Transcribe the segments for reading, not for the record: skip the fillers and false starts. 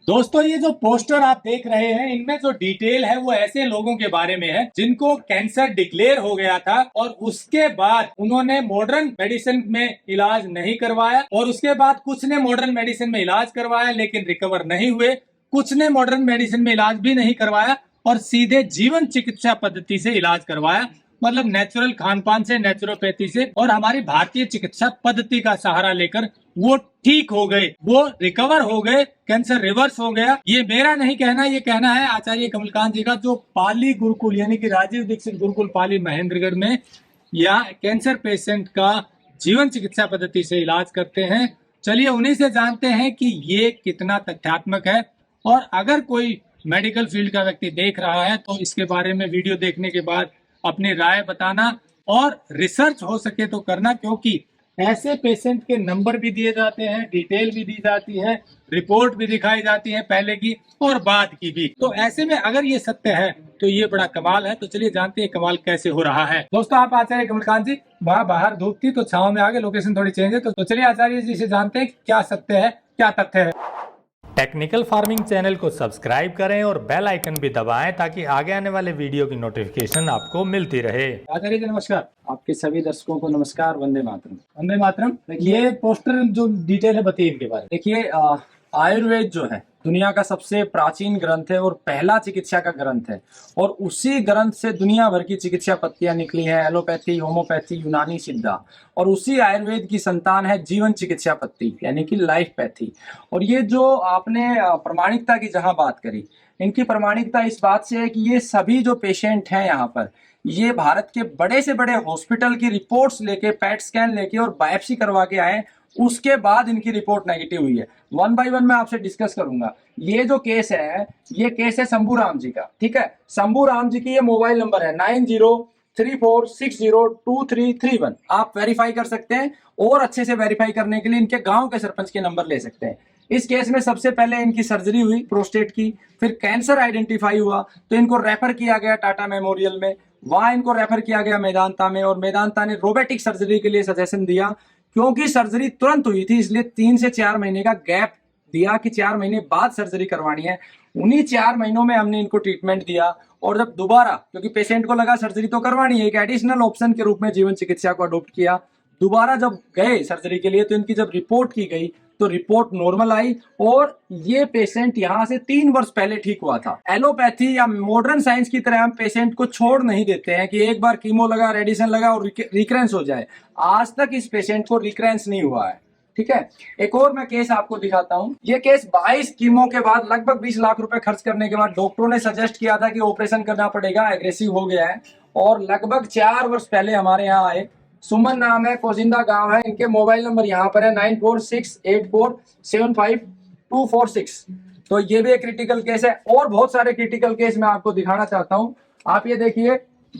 दोस्तों ये जो पोस्टर आप देख रहे हैं इनमें जो डिटेल है वो ऐसे लोगों के बारे में है जिनको कैंसर डिक्लेयर हो गया था और उसके बाद उन्होंने मॉडर्न मेडिसिन में इलाज नहीं करवाया और उसके बाद कुछ ने मॉडर्न मेडिसिन में इलाज करवाया लेकिन रिकवर नहीं हुए, कुछ ने मॉडर्न मेडिसिन में इलाज भी नहीं करवाया और सीधे जीवन चिकित्सा पद्धति से इलाज करवाया, मतलब नेचुरल खान पान से, नेचुरोपैथी से और हमारी भारतीय चिकित्सा पद्धति का सहारा लेकर वो ठीक हो गए, वो रिकवर हो गए, कैंसर रिवर्स हो गया। ये मेरा नहीं कहना, ये कहना है आचार्य कमलकांत जी का, जो पाली गुरुकुल यानी कि राजीव दीक्षित गुरुकुल पाली महेंद्रगढ़ में या कैंसर पेशेंट का जीवन चिकित्सा पद्धति से इलाज करते हैं। चलिए उन्हीं से जानते हैं कि ये कितना तथ्यात्मक है और अगर कोई मेडिकल फील्ड का व्यक्ति देख रहा है तो इसके बारे में वीडियो देखने के बाद अपनी राय बताना और रिसर्च हो सके तो करना, क्योंकि ऐसे पेशेंट के नंबर भी दिए जाते हैं, डिटेल भी दी जाती है, रिपोर्ट भी दिखाई जाती है पहले की और बाद की भी। तो ऐसे में अगर ये सत्य है तो ये बड़ा कमाल है। तो चलिए जानते हैं कमाल कैसे हो रहा है। दोस्तों आप आचार्य कमलकांत जी, वहाँ बाहर धूप थी तो छाव में आ गए, लोकेशन थोड़ी चेंज है। तो चलिए आचार्य जी से जानते हैं क्या सत्य है, क्या तथ्य है। टेक्निकल फार्मिंग चैनल को सब्सक्राइब करें और बेल आइकन भी दबाएं ताकि आगे आने वाले वीडियो की नोटिफिकेशन आपको मिलती रहे। आचार्य जी नमस्कार। आपके सभी दर्शकों को नमस्कार। वंदे मातरम। वंदे मातरम। ये पोस्टर जो डिटेल है बताइए इनके बारे में। देखिए, आयुर्वेद जो है दुनिया का सबसे प्राचीन ग्रंथ है और पहला चिकित्सा का ग्रंथ है और उसी ग्रंथ से दुनिया भर की चिकित्सा पत्तियां निकली हैं, एलोपैथी, होम्योपैथी, यूनानी सिद्धा, और उसी आयुर्वेद की संतान है जीवन चिकित्सा पत्ती यानी कि लाइफ पैथी। और ये जो आपने प्रमाणिकता की जहां बात करी, इनकी प्रमाणिकता इस बात से है कि ये सभी जो पेशेंट हैं यहाँ पर, ये भारत के बड़े से बड़े हॉस्पिटल की रिपोर्ट्स लेके, पैट स्कैन लेके और बायोप्सी करवा के आए, उसके बाद इनकी रिपोर्ट नेगेटिव हुई है। वन बाय वन मैं आपसे डिस्कस करूंगा। ये जो केस है, ये केस है शंभू राम जी का, ठीक है। शंभू राम जी की ये मोबाइल नंबर है 9034602331। आप वेरीफाई कर सकते हैं और अच्छे से वेरीफाई करने के लिए इनके गांव के सरपंच के नंबर ले सकते हैं। इस केस में सबसे पहले इनकी सर्जरी हुई प्रोस्टेट की, फिर कैंसर आइडेंटिफाई हुआ तो इनको रेफर किया गया टाटा मेमोरियल में, वहां इनको रेफर किया गया मेदांता में, और मेदांता ने रोबोटिक सर्जरी के लिए सजेशन दिया। क्योंकि सर्जरी तुरंत हुई थी इसलिए 3 से 4 महीने का गैप दिया कि 4 महीने बाद सर्जरी करवानी है। उन्हीं 4 महीनों में हमने इनको ट्रीटमेंट दिया और जब दोबारा, क्योंकि पेशेंट को लगा सर्जरी तो करवानी है, एक एडिशनल ऑप्शन के रूप में जीवन चिकित्सा को अडॉप्ट किया। दोबारा जब गए सर्जरी के लिए तो इनकी जब रिपोर्ट की गई तो रिपोर्ट नॉर्मल आई और ये पेशेंट यहाँ से 3 वर्ष पहले ठीक हुआ था। एलोपैथी या मॉडर्न साइंस की तरह हम पेशेंट को छोड़ नहीं देते हैं कि एक बार कीमो लगा, रेडिएशन लगा और रिकरेंस हो जाए। आज तक इस पेशेंट को रिकरेंस नहीं हुआ है, ठीक है। एक और मैं केस आपको दिखाता हूँ। ये केस 22 कीमो के बाद लगभग 20 लाख रुपए खर्च करने के बाद डॉक्टरों ने सजेस्ट किया था कि ऑपरेशन करना पड़ेगा, एग्रेसिव हो गया है, और लगभग 4 वर्ष पहले हमारे यहाँ आए। सुमन नाम है, कोजिंदा गांव है, इनके मोबाइल नंबर यहाँ पर है 9468475246। तो ये भी एक क्रिटिकल केस है और बहुत सारे क्रिटिकल केस मैं आपको दिखाना चाहता हूँ। आप ये देखिए,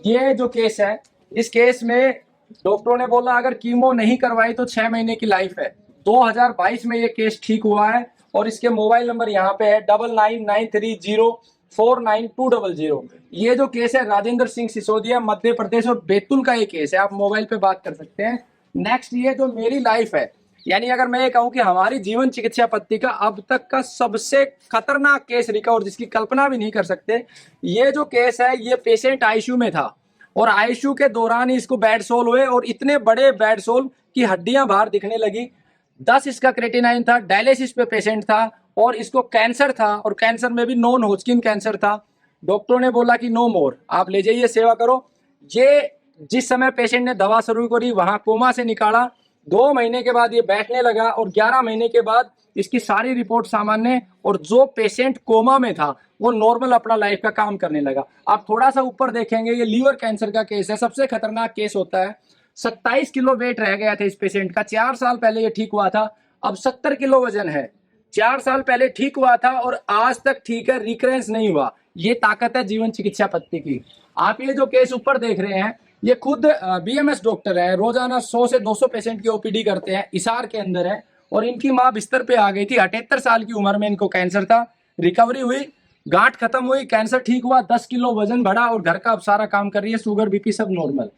ये जो केस है, इस केस में डॉक्टरों ने बोला अगर कीमो नहीं करवाई तो 6 महीने की लाइफ है। 2022 में ये केस ठीक हुआ है और इसके मोबाइल नंबर यहाँ पे है 9993049200। ये जो केस है राजेंद्र सिंह सिसोदिया, मध्य प्रदेश और बैतूल का ये केस है। आप मोबाइल पे बात कर सकते हैं। नेक्स्ट, ये जो मेरी लाइफ है, यानी अगर मैं ये कहूँ कि हमारी जीवन चिकित्सा पद्धति का अब तक का सबसे खतरनाक केस रिकवर, जिसकी कल्पना भी नहीं कर सकते, ये जो केस है, ये पेशेंट आईसीयू में था और आईसीयू के दौरान ही इसको बेड सोल हुए और इतने बड़े बेड सोल की हड्डियां बाहर दिखने लगी। 10 इसका क्रेटिनाइन था, डायलिसिस पे पेशेंट था और इसको कैंसर था और कैंसर में भी नॉन हॉजकिन कैंसर था। डॉक्टरों ने बोला कि नो मोर, आप ले जाइए, सेवा करो। ये जिस समय पेशेंट ने दवा शुरू करी वहां कोमा से निकाला, 2 महीने के बाद ये बैठने लगा और 11 महीने के बाद इसकी सारी रिपोर्ट सामान्य और जो पेशेंट कोमा में था वो नॉर्मल अपना लाइफ का काम करने लगा। आप थोड़ा सा ऊपर देखेंगे, ये लीवर कैंसर का केस है, सबसे खतरनाक केस होता है। 27 किलो वेट रह गया था इस पेशेंट का, 4 साल पहले ये ठीक हुआ था, अब 70 किलो वजन है। 4 साल पहले ठीक हुआ था और आज तक ठीक है, रिकरेंस नहीं हुआ। ये ताकत है जीवन चिकित्सा पद्धति की। आप ये जो केस ऊपर देख रहे हैं, ये खुद बीएमएस डॉक्टर है, रोजाना 100 से 200 पेशेंट की ओपीडी करते हैं, हिसार के अंदर है। और इनकी माँ बिस्तर पे आ गई थी, 78 साल की उम्र में इनको कैंसर था, रिकवरी हुई, गांठ खत्म हुई, कैंसर ठीक हुआ, 10 किलो वजन बढ़ा और घर का अब सारा काम कर रही है, शुगर बीपी सब नॉर्मल।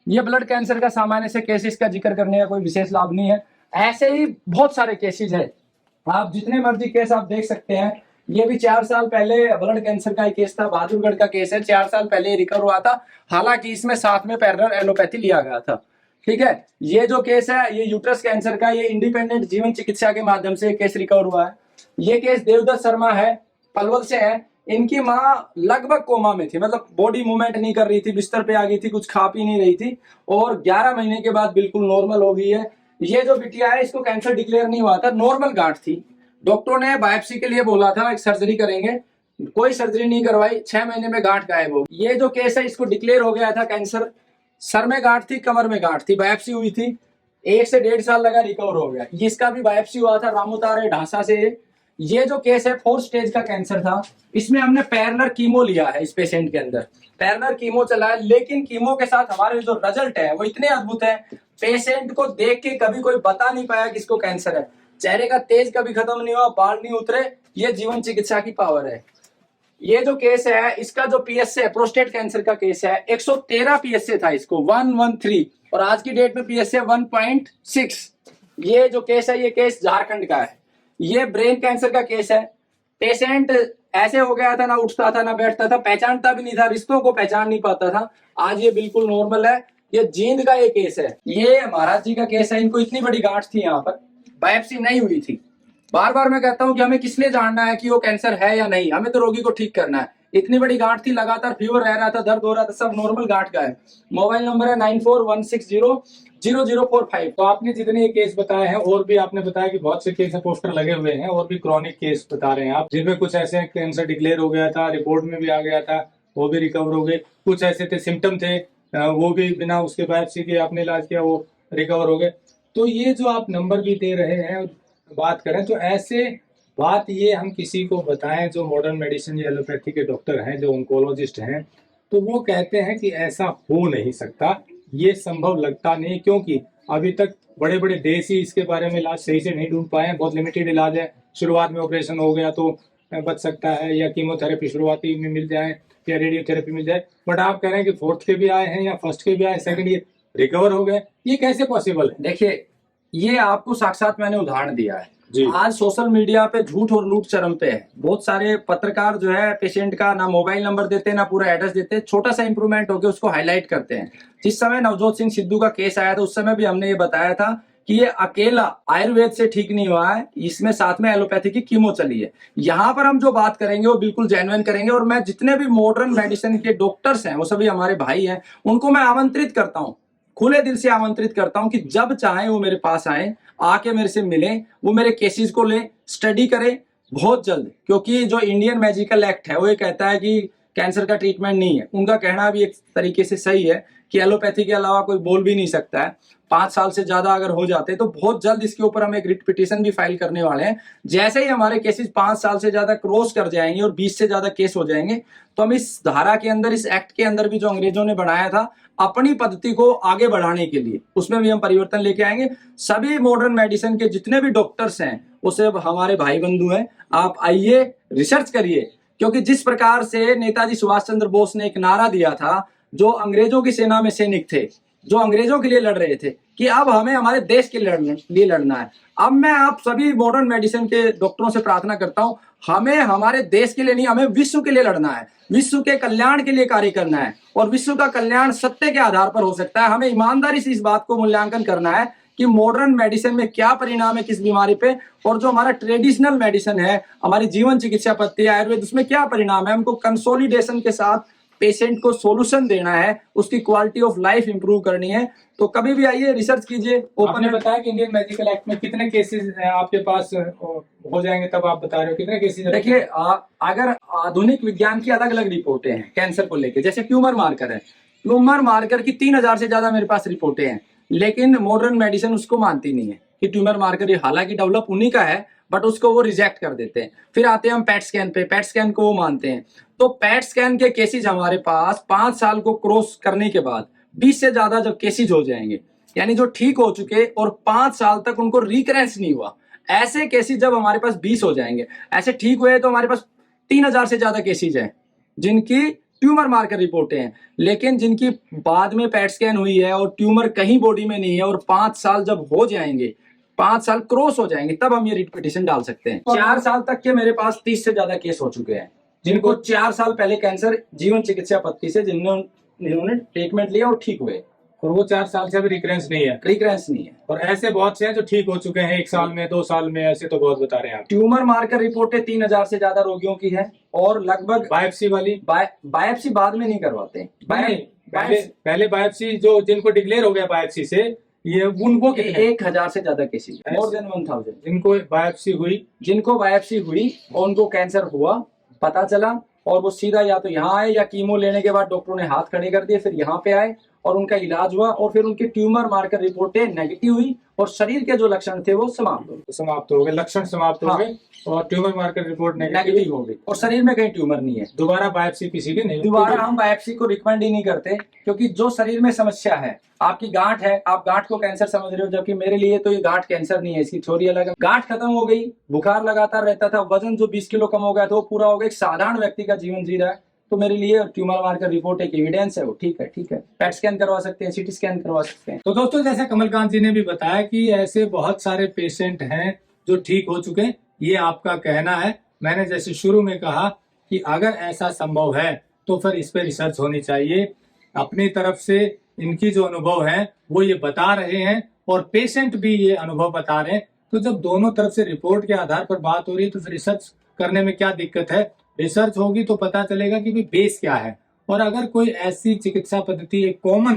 ये ब्लड कैंसर का सामान्य से केसेस का जिक्र करने का कोई विशेष लाभ नहीं है, ऐसे ही बहुत सारे केसेस है। आप जितने मर्जी केस आप देख सकते हैं। ये भी 4 साल पहले ब्लड कैंसर का एक केस था, बहादुरगढ़ का केस है, 4 साल पहले रिकवर हुआ था। हालांकि इसमें साथ में पैरेलल एलोपैथी लिया गया था। ठीक है, ये जो केस है ये यूट्रस कैंसर का, ये इंडिपेंडेंट जीवन चिकित्सा के माध्यम से केस रिकवर हुआ है। ये केस देवदत्त शर्मा है, पलवल से है। इनकी माँ लगभग कोमा में थी, मतलब बॉडी मूवमेंट नहीं कर रही थी, बिस्तर पे आ गई थी, कुछ खा पी नहीं रही थी, और 11 महीने के बाद बिल्कुल नॉर्मल हो गई है। ये जो बिटिया है इसको कैंसर डिक्लेयर नहीं हुआ था, नॉर्मल गांठ थी। डॉक्टरों ने बायोप्सी के लिए बोला था, एक सर्जरी करेंगे, कोई सर्जरी नहीं करवाई, 6 महीने में गांठ गायब हो। ये जो केस है इसको डिक्लेयर हो गया था कैंसर, सर में गांठ थी, कमर में गांठ थी, बायोप्सी हुई थी, 1 से 1.5 साल लगा, रिकवर हो गया। इसका भी बायोप्सी हुआ था रामोतारे ढांसा से। ये जो केस है 4th स्टेज का कैंसर था, इसमें हमने पैरेलल कीमो लिया है। इस पेशेंट के अंदर पैरेलल कीमो चला है, लेकिन कीमो के साथ हमारे जो रिजल्ट है वो इतने अद्भुत है, पेशेंट को देख के कभी कोई बता नहीं पाया किसको कैंसर है। चेहरे का तेज कभी खत्म नहीं हुआ, बाल नहीं उतरे। ये जीवन चिकित्सा की पावर है। ये जो केस है इसका जो पीएसए है, प्रोस्टेट कैंसर का केस है, 113 पीएसए था इसको, 113, और आज की डेट में पीएसए 1.6। ये जो केस है ये केस झारखंड का है। ये ब्रेन कैंसर का केस है। पेशेंट ऐसे हो गया था, ना उठता था ना बैठता था, पहचानता भी नहीं था, रिश्तों को पहचान नहीं पाता था। आज ये बिल्कुल नॉर्मल है। ये जींद का ये केस है। ये महाराज जी का केस है। इनको इतनी बड़ी गांठ थी, यहाँ पर बायोप्सी नहीं हुई थी। बार बार मैं कहता हूं कि हमें किस लिए जानना है कि वो कैंसर है या नहीं, हमें तो रोगी को ठीक करना है। इतनी बड़ी गांठ थी, लगातार फीवर रह रहा था, दर्द हो रहा था, सब नॉर्मल गांठ का है। मोबाइल नंबर है 9416000045। तो आपने जितने ये केस बताए हैं, और भी आपने बताया कि बहुत से केस पोस्टर लगे हुए हैं, और भी क्रॉनिक केस बता रहे हैं आप, जिनमें कुछ ऐसे कैंसर डिक्लेयर हो गया था, रिपोर्ट में भी आ गया था, वो भी रिकवर हो गए। कुछ ऐसे थे सिम्टम थे, वो भी बिना उसके बायोप्सी के आपने इलाज किया, वो रिकवर हो गए। तो ये जो आप नंबर भी दे रहे हैं, बात करें तो ऐसे बात ये हम किसी को बताएं जो मॉडर्न मेडिसिन या एलोपैथी के डॉक्टर हैं, जो ऑन्कोलॉजिस्ट हैं, तो वो कहते हैं कि ऐसा हो नहीं सकता, ये संभव लगता नहीं, क्योंकि अभी तक बड़े बड़े देश ही इसके बारे में इलाज सही से नहीं ढूंढ पाए हैं। बहुत लिमिटेड इलाज है। शुरुआत में ऑपरेशन हो गया तो बच सकता है, या कीमोथेरेपी शुरुआती में मिल जाए, या रेडियोथेरेपी मिल जाए। बट आप कह रहे हैं कि 4th के भी आए हैं या 1st के भी आए, 2nd ये रिकवर हो गए, ये कैसे पॉसिबल है? देखिए, ये आपको साक्षात मैंने उदाहरण दिया है। जी। आज सोशल मीडिया पे झूठ और लूट चरम पे है। बहुत सारे पत्रकार जो है पेशेंट का ना मोबाइल नंबर देते, ना पूरा एड्रेस देते, छोटा सा इंप्रूवमेंट होकर उसको हाईलाइट करते हैं। जिस समय नवजोत सिंह सिद्धू का केस आया था, उस समय भी हमने ये बताया था कि ये अकेला आयुर्वेद से ठीक नहीं हुआ है, इसमें साथ में एलोपैथी की कीमो चली है। यहाँ पर हम जो बात करेंगे वो बिल्कुल जेन्युइन करेंगे, और मैं जितने भी मॉडर्न मेडिसिन के डॉक्टर्स हैं वो सभी हमारे भाई हैं, उनको मैं आमंत्रित करता हूँ, खुले दिल से आमंत्रित करता हूं कि जब चाहें वो मेरे पास आए, आके मेरे से मिलें, वो मेरे केसेस को लें, स्टडी करें बहुत जल्द। क्योंकि जो इंडियन मेडिकल एक्ट है वो ये कहता है कि कैंसर का ट्रीटमेंट नहीं है। उनका कहना भी एक तरीके से सही है कि एलोपैथी के अलावा कोई बोल भी नहीं सकता है। 5 साल से ज्यादा अगर हो जाते तो बहुत जल्द इसके ऊपर हम एक रिट पिटीशन भी फाइल करने वाले हैं। जैसे ही हमारे केसेस 5 साल से ज्यादा क्रॉस कर जाएंगे और 20 से ज्यादा केस हो जाएंगे, तो हम इस धारा के अंदर, इस एक्ट के अंदर भी जो अंग्रेजों ने बनाया था अपनी पद्धति को आगे बढ़ाने के लिए, उसमें भी हम परिवर्तन लेके आएंगे। सभी मॉडर्न मेडिसिन के जितने भी डॉक्टर्स हैं वो सब हमारे भाई बंधु हैं। आप आइए, रिसर्च करिए, क्योंकि जिस प्रकार से नेताजी सुभाष चंद्र बोस ने एक नारा दिया था, जो अंग्रेजों की सेना में सैनिक थे, जो अंग्रेजों के लिए लड़ रहे थे, कि अब हमें हमारे देश के लिए लड़ना है। अब मैं आप सभी मॉडर्न मेडिसिन के डॉक्टरों से प्रार्थना करता हूं, हमें हमारे देश के लिए नहीं, हमें विश्व के लिए लड़ना है, विश्व के कल्याण के लिए कार्य करना है। और विश्व का कल्याण सत्य के आधार पर हो सकता है। हमें ईमानदारी से इस बात को मूल्यांकन करना है कि मॉडर्न मेडिसिन में क्या परिणाम है किस बीमारी पे, और जो हमारा ट्रेडिशनल मेडिसिन है, हमारी जीवन चिकित्सा पद्धति आयुर्वेद, उसमें क्या परिणाम है। हमको कंसोलिडेशन के साथ पेशेंट को सॉल्यूशन देना है, उसकी क्वालिटी ऑफ लाइफ इंप्रूव करनी है। तो कभी भी आइए, रिसर्च कीजिए। आपने बताया कि इंडियन मेडिकल एक्ट में कितने केसेस आपके पास हो जाएंगे, तब आप बता रहे हो कितने केसेस? देखिए, अगर आधुनिक विज्ञान की अलग अलग रिपोर्टें हैं कैंसर को लेकर, जैसे ट्यूमर मार्कर है, ट्यूमर मार्कर की 3000 से ज्यादा मेरे पास रिपोर्टें हैं, लेकिन मॉडर्न मेडिसिन उसको मानती नहीं है कि ट्यूमर मार्कर, हालांकि डेवलप उन्हीं का है, बट उसको वो रिजेक्ट कर देते हैं। फिर आते हैं हम पैट स्कैन पे, पैट स्कैन को वो मानते हैं। तो पैट स्कैन के केसेस हमारे पास 5 साल को क्रॉस करने के बाद 20 से ज्यादा जब केसेस हो जाएंगे, यानी जो ठीक हो चुके और 5 साल तक उनको रिकरेंस नहीं हुआ, ऐसे केसेस जब हमारे पास 20 हो जाएंगे, ऐसे ठीक हुए तो हमारे पास 3000 से ज्यादा केसेस हैं जिनकी ट्यूमर मार्कर रिपोर्टें हैं। लेकिन जिनकी बाद में पैट स्कैन हुई है और ट्यूमर कहीं बॉडी में नहीं है, और 5 साल जब हो जाएंगे, 5 साल क्रॉस हो जाएंगे तब हम ये रिट पिटिशन डाल सकते हैं। 4 साल तक के मेरे पास 30 से ज्यादा केस हो चुके हैं जिनको 4 साल पहले कैंसर जीवन चिकित्सा पद्धति से जिन्होंने ट्रीटमेंट लिया और ठीक हुए, और वो 4 साल से भी रिकरेंस नहीं है। रिकरेंस नहीं है। और ऐसे बहुत से हैं जो ठीक हो चुके हैं 1 साल में, 2 साल में, ऐसे तो बहुत बता रहे हैं आप। ट्यूमर मार्कर रिपोर्टें 3000 से ज्यादा रोगियों की है और लगभग बायोप्सी वाली बायोप्सी बाद में नहीं करवाते। पहले बायोप्सी जो जिनको डिक्लेयर हो गया बायोप्सी से, ये उनको 1000 से ज्यादा केसेस, मोर देन 1000 जिनको बायोप्सी हुई और उनको कैंसर हुआ, पता चला और वो सीधा या तो यहाँ आए या कीमो लेने के बाद डॉक्टरों ने हाथ खड़े कर दिए, फिर यहाँ पे आए और उनका इलाज हुआ और फिर उनके ट्यूमर मार्कर रिपोर्टें नेगेटिव हुई और शरीर के जो लक्षण थे वो समाप्त हो गए, लक्षण समाप्त हो गए और ट्यूमर मार्कर रिपोर्ट नेगेटिव हो गई और शरीर में कहीं ट्यूमर नहीं है। दोबारा बायोप्सी किसी की नहीं, दोबारा हम बायोप्सी को रिकमेंड ही नहीं करते, क्योंकि जो शरीर में समस्या है, आपकी गांठ है, आप गांठ को कैंसर समझ रहे हो, जबकि मेरे लिए तो ये गांठ कैंसर नहीं है, इसकी थ्योरी अलग है। गांठ खत्म हो गई, बुखार लगातार रहता था, वजन जो 20 किलो कम हो गया था वो पूरा हो गया, एक साधारण व्यक्ति का जीवन जी रहा है, तो मेरे लिए ट्यूमर मार्कर रिपोर्ट एक एविडेंस है, वो ठीक है। पेट स्कैन करवा सकते हैं, सीटी स्कैन करवा सकते हैं। तो दोस्तों, जैसे कमलकांत जी ने भी बताया कि ऐसे बहुत सारे पेशेंट हैं जो ठीक हो चुके हैं, ये आपका कहना है। मैंने जैसे शुरू में कहा कि अगर ऐसा संभव है तो फिर इस पे रिसर्च होनी चाहिए। अपनी तरफ से इनकी जो अनुभव है वो ये बता रहे हैं और पेशेंट भी ये अनुभव बता रहे हैं, तो जब दोनों तरफ से रिपोर्ट के आधार पर बात हो रही है तो फिर रिसर्च करने में क्या दिक्कत है। रिसर्च होगी तो पता चलेगा कि बेस क्या है, और अगर कोई ऐसी चिकित्सा पद्धति, एक कॉमन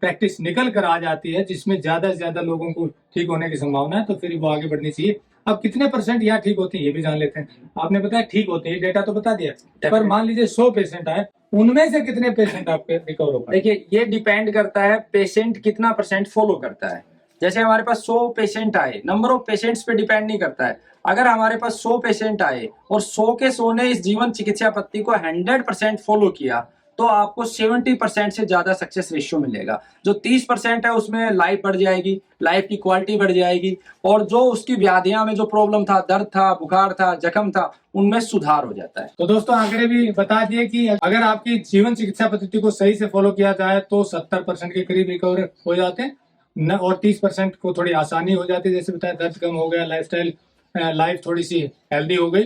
प्रैक्टिस निकल कर आ जाती है जिसमें ज्यादा से ज्यादा लोगों को ठीक होने की संभावना है, तो फिर वो आगे बढ़नी चाहिए। अब कितने % यहाँ ठीक होती है ये भी जान लेते हैं। आपने बताया ठीक होती है, डेटा तो बता दिया, पर मान लीजिए 100 पेशेंट आए, उनमें से कितने पेशेंट आपके रिकवर हो पाए? देखिए, ये डिपेंड करता है पेशेंट कितना % फॉलो करता है। जैसे हमारे पास 100 पेशेंट आए, नंबर ऑफ पेशेंट्स पे डिपेंड नहीं करता है। अगर हमारे पास 100 पेशेंट आए और 100 के 100 ने इस जीवन चिकित्सा पद्धति को 100% फॉलो किया, तो आपको 70% से ज्यादा सक्सेस रेशियो मिलेगा। जो 30% है उसमें लाइफ बढ़ जाएगी, लाइफ की क्वालिटी बढ़ जाएगी, और जो उसकी व्याधियां में जो प्रॉब्लम था, दर्द था, बुखार था, जख्म था, उनमें सुधार हो जाता है। तो दोस्तों, आंकड़े भी बता दिए कि अगर आपकी जीवन चिकित्सा पद्धति को सही से फॉलो किया जाए तो 70% के करीब रिकवर हो जाते हैं और 30% को थोड़ी आसानी हो जाती है। जैसे बताया, दर्द कम हो गया, लाइफ थोड़ी सी हेल्दी हो गई,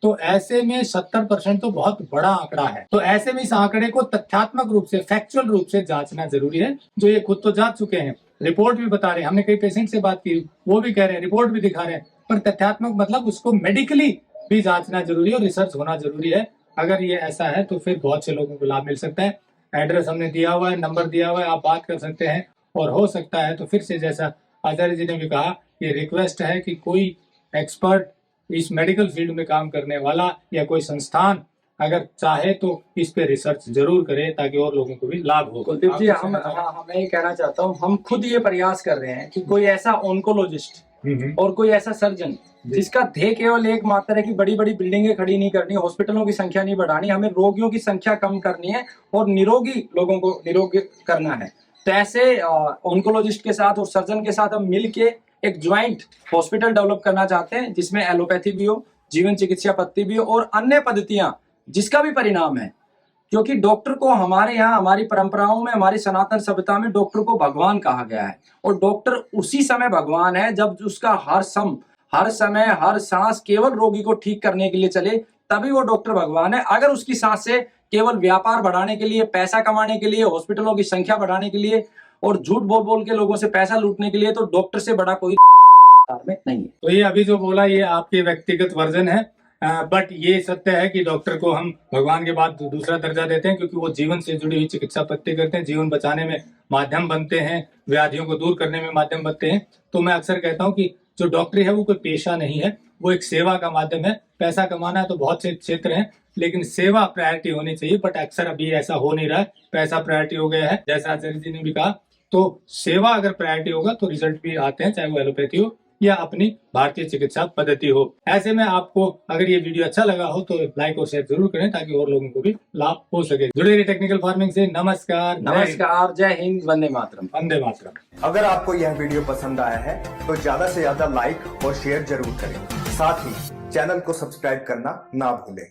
तो ऐसे में 70% तो बहुत बड़ा आंकड़ा है। तो ऐसे में इस आंकड़े को तथ्यात्मक रूप से, फैक्चुअल रूप से जांचना जरूरी है, जो ये खुद तो जांच चुके हैं, रिपोर्ट भी बता रहे हैं। हमने कई पेशेंट से बात की, वो भी कह रहे हैं, रिपोर्ट भी दिखा रहे हैं, पर तथ्यात्मक मतलब उसको मेडिकली भी जांचना जरूरी है और रिसर्च होना जरूरी है। अगर ये ऐसा है तो फिर बहुत से लोगों को लाभ मिल सकता है। एड्रेस हमने दिया हुआ है, नंबर दिया हुआ है, आप बात कर सकते हैं, और हो सकता है तो फिर से, जैसा आचार्य जी ने भी कहा, ये रिक्वेस्ट है कि कोई एक्सपर्ट, इस मेडिकल फील्ड में काम करने वाला या कोई संस्थान अगर चाहे तो इस पे रिसर्च जरूर करे, ताकि और लोगों को भी लाभ हो। कुलदीप जी, मैं ये कहना चाहता हूँ, हम खुद ये प्रयास कर रहे हैं कि कोई ऐसा ऑन्कोलॉजिस्ट और कोई ऐसा सर्जन जिसका ध्येय केवल एक मात्र है कि बड़ी बड़ी बिल्डिंगें खड़ी नहीं करनी, हॉस्पिटलों की संख्या नहीं बढ़ानी, हमें रोगियों की संख्या कम करनी है और निरोगी लोगों को निरोगी करना है। तो ऐसे ऑन्कोलॉजिस्ट के साथ और सर्जन के साथ हम मिल के एक ज्वाइंट हॉस्पिटल डेवलप करना चाहते हैं, जिसमें एलोपैथी भी हो, जीवन चिकित्सा पद्धति भी हो और अन्य पद्धतियां, जिसका भी परिणाम है। क्योंकि डॉक्टर को हमारे यहाँ, हमारी परंपराओं में, हमारी सनातन सभ्यता में डॉक्टर को भगवान कहा गया है, और डॉक्टर उसी समय भगवान है जब उसका हर समय, हर सांस केवल रोगी को ठीक करने के लिए चले, तभी वो डॉक्टर भगवान है। अगर उसकी सांस से केवल व्यापार बढ़ाने के लिए, पैसा कमाने के लिए, हॉस्पिटलों की संख्या बढ़ाने के लिए और झूठ बोल के लोगों से पैसा लूटने के लिए, तो डॉक्टर से बड़ा कोई नहीं है। तो ये अभी जो बोला, ये आपके व्यक्तिगत वर्जन है, बट ये सत्य है कि डॉक्टर को हम भगवान के बाद दूसरा दर्जा देते हैं, क्योंकि वो जीवन से जुड़ी हुई चिकित्सा पद्धति करते हैं, जीवन बचाने में माध्यम बनते हैं, व्याधियों को दूर करने में माध्यम बनते हैं। तो मैं अक्सर कहता हूँ कि जो डॉक्टरी है वो कोई पेशा नहीं है, वो एक सेवा का माध्यम है। पैसा कमाना है तो बहुत से क्षेत्र हैं, लेकिन सेवा प्रायोरिटी होनी चाहिए, बट अक्सर अभी ऐसा हो नहीं रहा है। पैसा प्रायोरिटी हो गया है, जैसा आचार्य जी ने भी कहा। तो सेवा अगर प्रायोरिटी होगा तो रिजल्ट भी आते हैं, चाहे वो एलोपैथी हो या अपनी भारतीय चिकित्सा पद्धति हो। ऐसे में आपको अगर ये वीडियो अच्छा लगा हो तो लाइक और शेयर जरूर करें, ताकि और लोगों को भी लाभ हो सके। जुड़े रहिए टेक्निकल फार्मिंग से। नमस्कार, जय हिंद, वंदे मातरम। वंदे मातरम। अगर आपको यह वीडियो पसंद आया है तो ज्यादा से ज्यादा लाइक और शेयर जरूर करें। साथ ही चैनल को सब्सक्राइब करना ना भूलें।